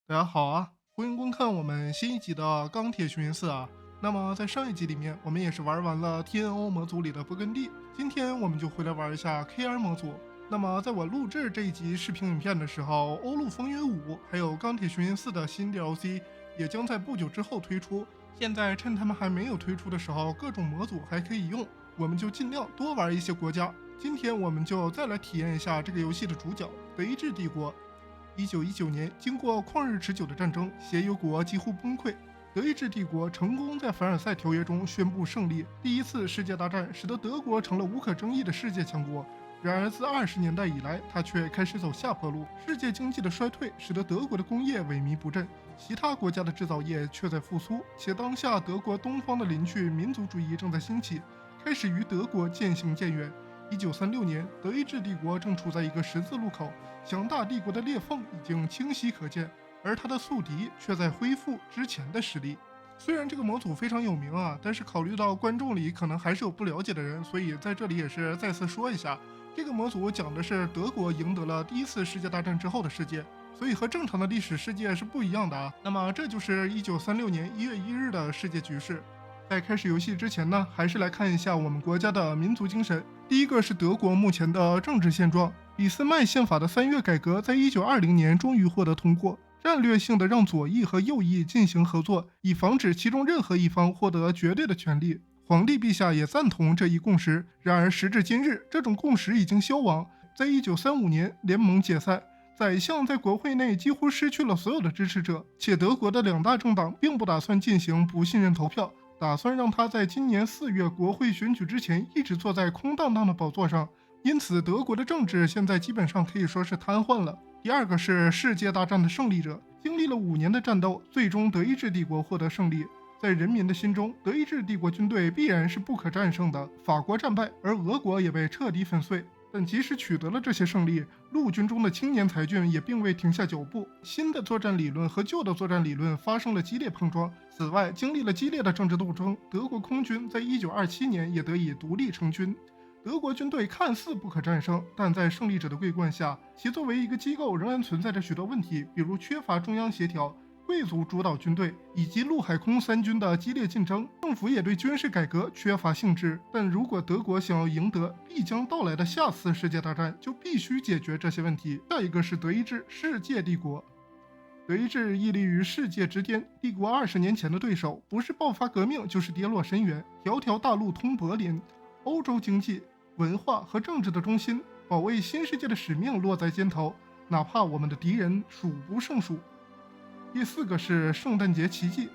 大家好啊，欢迎观看我们新一集的《钢铁雄心四》啊。那么在上一集里面，我们也是玩完了 TNO 模组里的勃艮第，今天我们就回来玩一下 KR 模组。那么在我录制这一集视频影片的时候，欧陆风云5还有钢铁雄心4的新 DLC 也将在不久之后推出。现在趁他们还没有推出的时候，各种模组还可以用，我们就尽量多玩一些国家。今天我们就再来体验一下这个游戏的主角德意志帝国。1919年，经过旷日持久的战争，协约国几乎崩溃，德意志帝国成功在凡尔赛条约中宣布胜利。第一次世界大战使得德国成了无可争议的世界强国。然而，自20年代以来，它却开始走下坡路。世界经济的衰退使得德国的工业萎靡不振，其他国家的制造业却在复苏。且当下德国东方的邻居民族主义正在兴起，开始与德国渐行渐远。1936年，德意志帝国正处在一个十字路口，强大帝国的裂缝已经清晰可见，而它的宿敌却在恢复之前的实力。虽然这个模组非常有名啊，但是考虑到观众里可能还是有不了解的人，所以在这里也是再次说一下，这个模组讲的是德国赢得了第一次世界大战之后的世界，所以和正常的历史世界是不一样的啊。那么这就是1936年1月1日的世界局势。在开始游戏之前呢，还是来看一下我们国家的民族精神。第一个是德国目前的政治现状。俾斯麦宪法的3月改革在1920年终于获得通过，战略性的让左翼和右翼进行合作，以防止其中任何一方获得绝对的权利。皇帝陛下也赞同这一共识。然而时至今日，这种共识已经消亡。在1935年，联盟解散，宰相在国会内几乎失去了所有的支持者，且德国的两大政党并不打算进行不信任投票，打算让他在今年4月国会选举之前一直坐在空荡荡的宝座上。因此，德国的政治现在基本上可以说是瘫痪了。第二个是世界大战的胜利者，经历了5年的战斗，最终德意志帝国获得胜利。在人民的心中，德意志帝国军队必然是不可战胜的。法国战败，而俄国也被彻底粉碎。但即使取得了这些胜利，陆军中的青年才俊也并未停下脚步。新的作战理论和旧的作战理论发生了激烈碰撞。此外，经历了激烈的政治斗争，德国空军在1927年也得以独立成军。德国军队看似不可战胜，但在胜利者的桂冠下，其作为一个机构仍然存在着许多问题，比如缺乏中央协调、贵族主导军队以及陆海空三军的激烈竞争。政府也对军事改革缺乏兴致。但如果德国想要赢得必将到来的下次世界大战，就必须解决这些问题。下一个是德意志世界帝国。德意志屹立于世界之巅，帝国20年前的对手不是爆发革命，就是跌落深渊。条条大路通柏林，欧洲经济、文化和政治的中心，保卫新世界的使命落在肩头，哪怕我们的敌人数不胜数。第4个是圣诞节奇迹。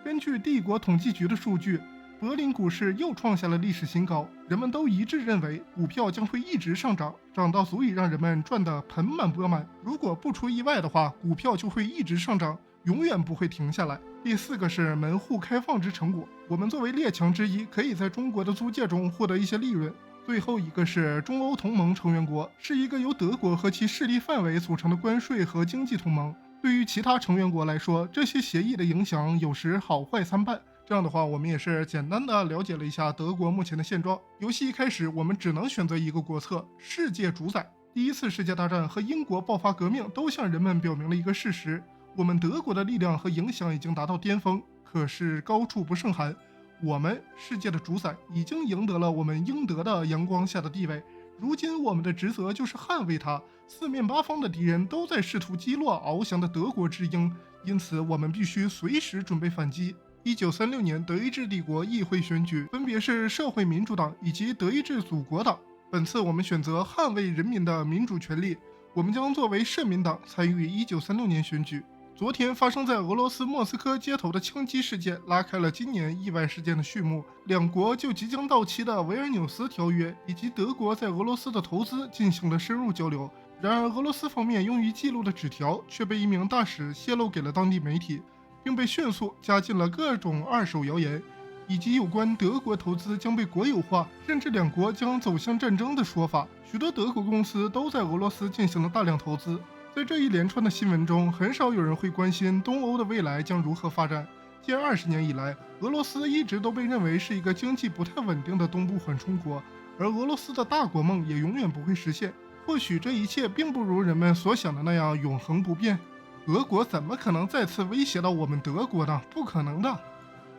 根据帝国统计局的数据，柏林股市又创下了历史新高，人们都一致认为股票将会一直上涨，涨到足以让人们赚得盆满钵满。如果不出意外的话，股票就会一直上涨，永远不会停下来。第4个是门户开放之成果。我们作为列强之一，可以在中国的租界中获得一些利润。最后一个是中欧同盟成员国，是一个由德国和其势力范围组成的关税和经济同盟。对于其他成员国来说，这些协议的影响有时好坏参半。这样的话，我们也是简单的了解了一下德国目前的现状。游戏一开始，我们只能选择一个国策：世界主宰。第一次世界大战和英国爆发革命都向人们表明了一个事实：我们德国的力量和影响已经达到巅峰。可是高处不胜寒，我们世界的主宰已经赢得了我们应得的阳光下的地位。如今我们的职责就是捍卫它。四面八方的敌人都在试图击落翱翔的德国之鹰，因此我们必须随时准备反击。1936年德意志帝国议会选举分别是社会民主党以及德意志祖国党。本次我们选择捍卫人民的民主权利，我们将作为社民党参与1936年选举。昨天发生在俄罗斯莫斯科街头的枪击事件拉开了今年意外事件的序幕。两国就即将到期的维尔纽斯条约以及德国在俄罗斯的投资进行了深入交流。然而俄罗斯方面用于记录的纸条却被一名大使泄露给了当地媒体，并被迅速加进了各种二手谣言，以及有关德国投资将被国有化，甚至两国将走向战争的说法。许多德国公司都在俄罗斯进行了大量投资。在这一连串的新闻中，很少有人会关心东欧的未来将如何发展。近20年以来，俄罗斯一直都被认为是一个经济不太稳定的东部缓冲国，而俄罗斯的大国梦也永远不会实现。或许这一切并不如人们所想的那样永恒不变。俄国怎么可能再次威胁到我们德国呢？不可能的。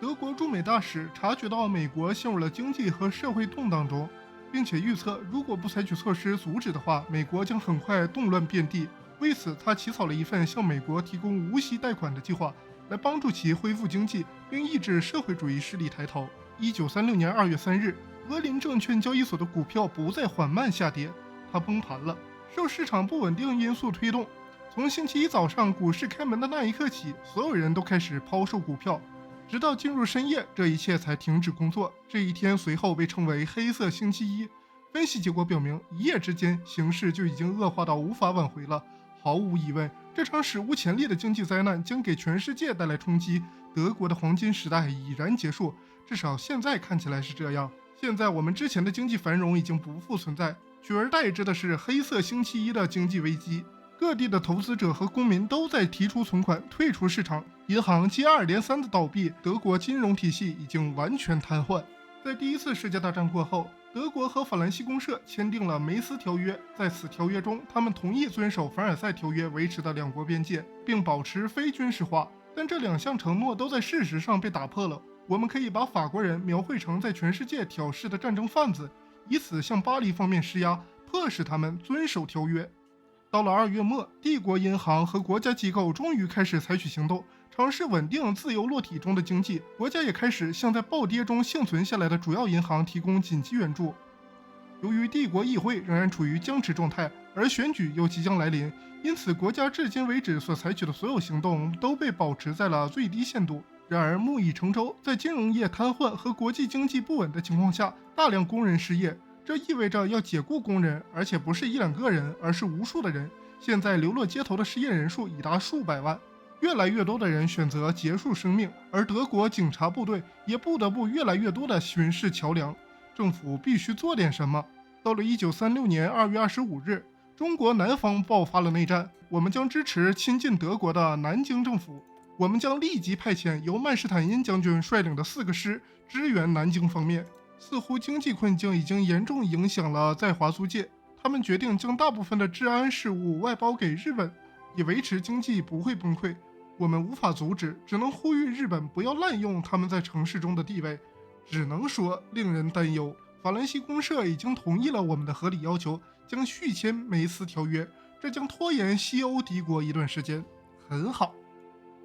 德国驻美大使察觉到美国陷入了经济和社会动荡中，并且预测如果不采取措施阻止的话，美国将很快动乱遍地。为此，他起草了一份向美国提供无息贷款的计划，来帮助其恢复经济，并抑制社会主义势力抬头。1936年2月3日，俄林证券交易所的股票不再缓慢下跌，它崩盘了。受市场不稳定因素推动，从星期一早上股市开门的那一刻起，所有人都开始抛售股票，直到进入深夜，这一切才停止工作。这一天随后被称为黑色星期一。分析结果表明，一夜之间形势就已经恶化到无法挽回了。毫无疑问，这场史无前例的经济灾难将给全世界带来冲击。德国的黄金时代已然结束，至少现在看起来是这样。现在我们之前的经济繁荣已经不复存在，取而代之的是黑色星期一的经济危机。各地的投资者和公民都在提出存款，退出市场，银行接二连三的倒闭，德国金融体系已经完全瘫痪。在第一次世界大战过后，德国和法兰西公社签订了梅斯条约，在此条约中，他们同意遵守凡尔赛条约维持的两国边界，并保持非军事化，但这两项承诺都在事实上被打破了。我们可以把法国人描绘成在全世界挑事的战争贩子，以此向巴黎方面施压，迫使他们遵守条约。到了2月末，帝国银行和国家机构终于开始采取行动，尝试稳定自由落体中的经济。国家也开始向在暴跌中幸存下来的主要银行提供紧急援助。由于帝国议会仍然处于僵持状态，而选举又即将来临，因此国家至今为止所采取的所有行动都被保持在了最低限度。然而木已成舟，在金融业瘫痪和国际经济不稳的情况下，大量工人失业，这意味着要解雇工人，而且不是一两个人，而是无数的人。现在流落街头的失业人数已达数百万，越来越多的人选择结束生命，而德国警察部队也不得不越来越多地巡视桥梁。政府必须做点什么。到了1936年2月25日，中国南方爆发了内战，我们将支持亲近德国的南京政府。我们将立即派遣由曼施坦因将军率领的4个师支援南京方面。似乎经济困境已经严重影响了在华租界，他们决定将大部分的治安事务外包给日本，以维持经济不会崩溃。我们无法阻止，只能呼吁日本不要滥用他们在城市中的地位。只能说令人担忧。法兰西公社已经同意了我们的合理要求，将续签梅斯条约，这将拖延西欧敌国一段时间。很好。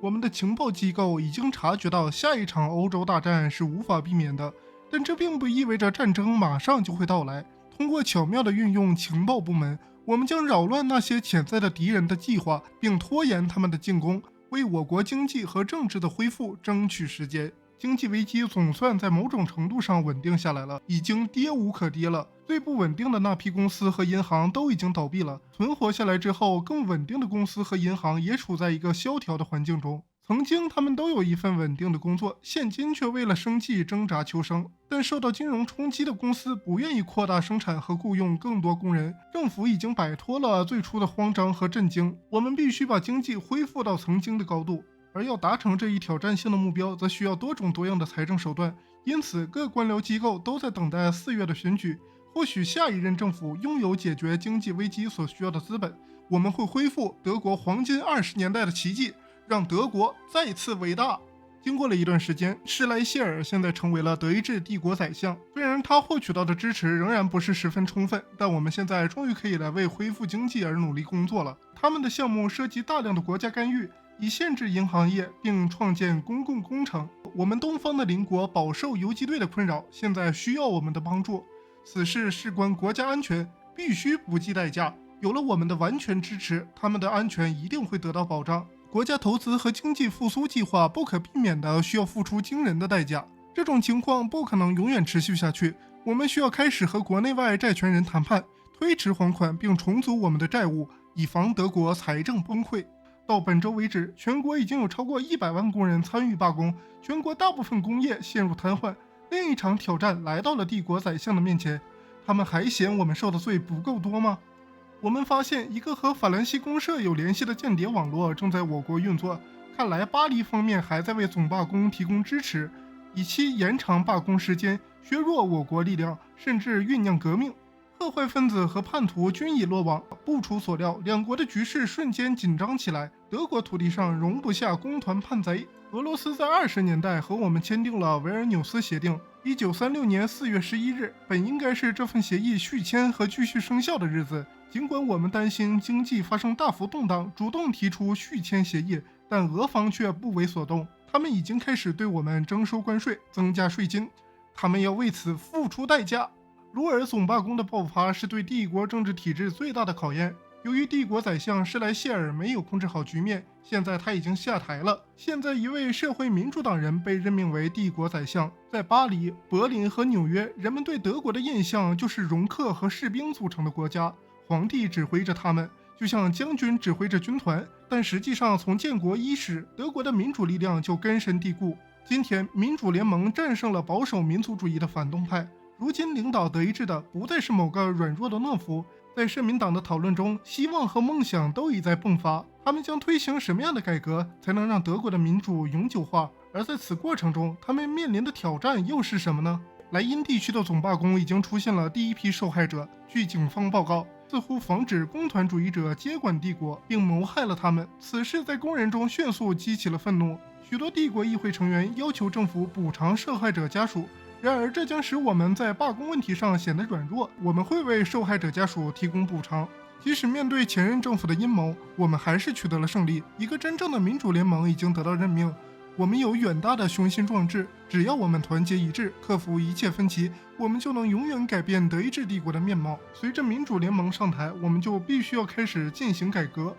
我们的情报机构已经察觉到下一场欧洲大战是无法避免的，但这并不意味着战争马上就会到来。通过巧妙地运用情报部门，我们将扰乱那些潜在的敌人的计划，并拖延他们的进攻，为我国经济和政治的恢复争取时间。经济危机总算在某种程度上稳定下来了，已经跌无可跌了。最不稳定的那批公司和银行都已经倒闭了，存活下来之后，更稳定的公司和银行也处在一个萧条的环境中。曾经他们都有一份稳定的工作，现今却为了生计挣扎求生。但受到金融冲击的公司不愿意扩大生产和雇佣更多工人，政府已经摆脱了最初的慌张和震惊。我们必须把经济恢复到曾经的高度，而要达成这一挑战性的目标，则需要多种多样的财政手段。因此，各官僚机构都在等待4月的选举。或许下一任政府拥有解决经济危机所需要的资本，我们会恢复德国黄金20年代的奇迹，让德国再次伟大。经过了一段时间，施莱谢尔现在成为了德意志帝国宰相。虽然他获取到的支持仍然不是十分充分，但我们现在终于可以来为恢复经济而努力工作了。他们的项目涉及大量的国家干预，以限制银行业并创建公共工程。我们东方的邻国饱受游击队的困扰，现在需要我们的帮助。此事事关国家安全，必须不计代价。有了我们的完全支持，他们的安全一定会得到保障。国家投资和经济复苏计划不可避免地需要付出惊人的代价，这种情况不可能永远持续下去。我们需要开始和国内外债权人谈判，推迟还款并重组我们的债务，以防德国财政崩溃。到本周为止，全国已经有超过100万工人参与罢工，全国大部分工业陷入瘫痪。另一场挑战来到了帝国宰相的面前，他们还嫌我们受的罪不够多吗？我们发现一个和法兰西公社有联系的间谍网络正在我国运作，看来巴黎方面还在为总罢工提供支持，以期延长罢工时间，削弱我国力量，甚至酝酿革命。破坏分子和叛徒均已落网。不出所料，两国的局势瞬间紧张起来。德国土地上容不下工团叛贼。俄罗斯在20年代和我们签订了维尔纽斯协定。1936年4月11日，本应该是这份协议续签和继续生效的日子。尽管我们担心经济发生大幅动荡，主动提出续签协议，但俄方却不为所动。他们已经开始对我们征收关税，增加税金，他们要为此付出代价。鲁尔总罢工的爆发是对帝国政治体制最大的考验。由于帝国宰相施莱谢尔没有控制好局面，现在他已经下台了。现在一位社会民主党人被任命为帝国宰相。在巴黎、柏林和纽约，人们对德国的印象就是容克和士兵组成的国家，皇帝指挥着他们，就像将军指挥着军团。但实际上，从建国伊始，德国的民主力量就根深蒂固。今天，民主联盟战胜了保守民族主义的反动派。如今领导德意志的不再是某个软弱的懦夫。在社民党的讨论中，希望和梦想都已在迸发。他们将推行什么样的改革，才能让德国的民主永久化？而在此过程中，他们面临的挑战又是什么呢？莱茵地区的总罢工已经出现了第一批受害者。据警方报告，似乎防止工团主义者接管帝国，并谋害了他们。此事在工人中迅速激起了愤怒，许多帝国议会成员要求政府补偿受害者家属。然而，这将使我们在罢工问题上显得软弱。我们会为受害者家属提供补偿。即使面对前任政府的阴谋，我们还是取得了胜利。一个真正的民主联盟已经得到任命。我们有远大的雄心壮志，只要我们团结一致，克服一切分歧，我们就能永远改变德意志帝国的面貌。随着民主联盟上台，我们就必须要开始进行改革。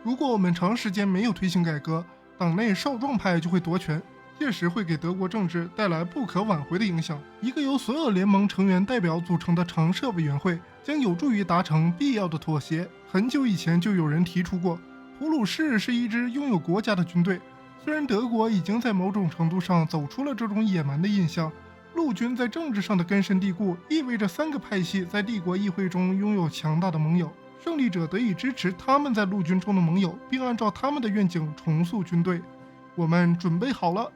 如果我们长时间没有推行改革，党内少壮派就会夺权，届时会给德国政治带来不可挽回的影响。一个由所有联盟成员代表组成的常设委员会将有助于达成必要的妥协。很久以前就有人提出过，普鲁士是一支拥有国家的军队。虽然德国已经在某种程度上走出了这种野蛮的印象，陆军在政治上的根深蒂固意味着3个派系在帝国议会中拥有强大的盟友。胜利者得以支持他们在陆军中的盟友，并按照他们的愿景重塑军队。我们准备好了。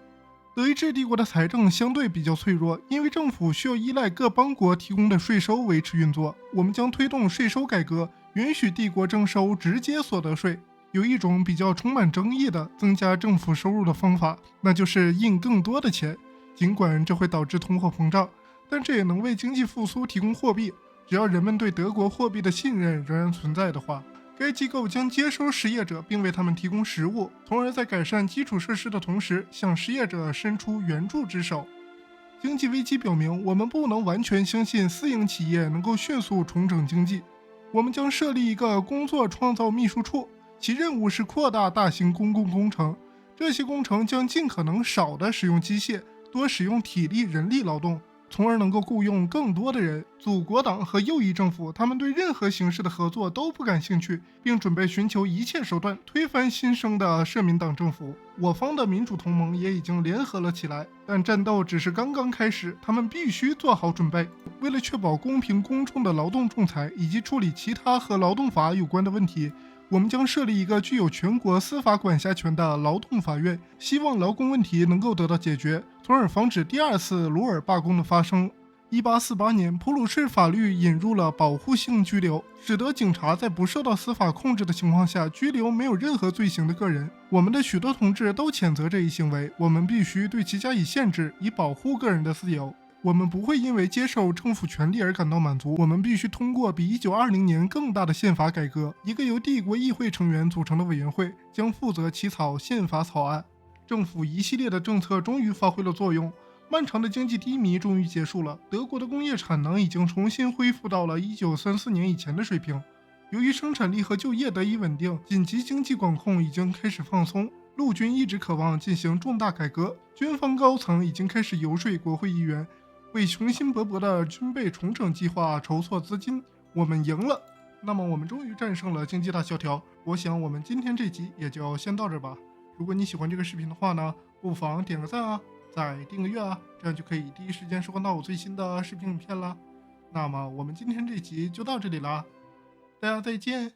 德意志帝国的财政相对比较脆弱，因为政府需要依赖各邦国提供的税收维持运作。我们将推动税收改革，允许帝国征收直接所得税。有一种比较充满争议的增加政府收入的方法，那就是印更多的钱。尽管这会导致通货膨胀，但这也能为经济复苏提供货币。只要人们对德国货币的信任仍然存在的话，该机构将接收失业者，并为他们提供食物，从而在改善基础设施的同时，向失业者伸出援助之手。经济危机表明，我们不能完全相信私营企业能够迅速重整经济。我们将设立一个工作创造秘书处，其任务是扩大大型公共工程。这些工程将尽可能少地使用机械，多使用体力人力劳动，从而能够雇佣更多的人。祖国党和右翼政府，他们对任何形式的合作都不感兴趣，并准备寻求一切手段推翻新生的社民党政府。我方的民主同盟也已经联合了起来，但战斗只是刚刚开始，他们必须做好准备。为了确保公平公正的劳动仲裁以及处理其他和劳动法有关的问题，我们将设立一个具有全国司法管辖权的劳动法院，希望劳工问题能够得到解决，从而防止第2次鲁尔罢工的发生。1848年，普鲁士法律引入了保护性拘留，使得警察在不受到司法控制的情况下拘留没有任何罪行的个人。我们的许多同志都谴责这一行为，我们必须对其加以限制，以保护个人的自由。我们不会因为接受政府权力而感到满足，我们必须通过比1920年更大的宪法改革。一个由帝国议会成员组成的委员会将负责起草宪法草案。政府一系列的政策终于发挥了作用，漫长的经济低迷终于结束了，德国的工业产能已经重新恢复到了1934年以前的水平。由于生产力和就业得以稳定，紧急经济管控已经开始放松。陆军一直渴望进行重大改革，军方高层已经开始游说国会议员，为雄心勃勃的军备重整计划筹措资金。我们赢了，那么我们终于战胜了经济大萧条。我想我们今天这集也就先到这吧。如果你喜欢这个视频的话呢，不妨点个赞啊，再订个阅啊，这样就可以第一时间收看到我最新的视频影片啦。那么我们今天这集就到这里啦，大家再见。